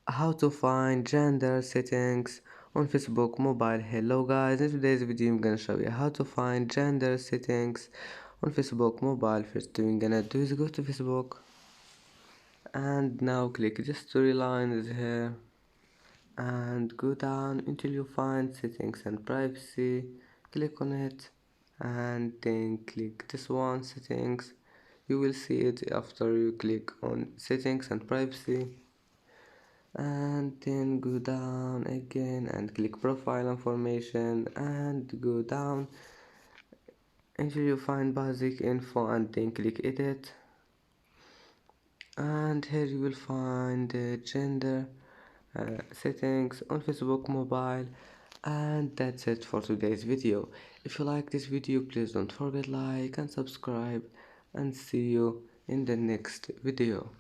How to find gender settings on Facebook mobile. Hello guys, in today's video I'm gonna show you how to find gender settings on Facebook mobile. First thing you're gonna do is go to Facebook and now click this storyline is here and go down until you find settings and privacy. Click on it and then click this one, settings. You will see it after you click on settings and privacy, and then go down again and click profile information and go down until you find basic info and then click edit, and here you will find the gender settings on Facebook mobile. And that's it for today's video. If you like this video, please don't forget like and subscribe, and see you in the next video.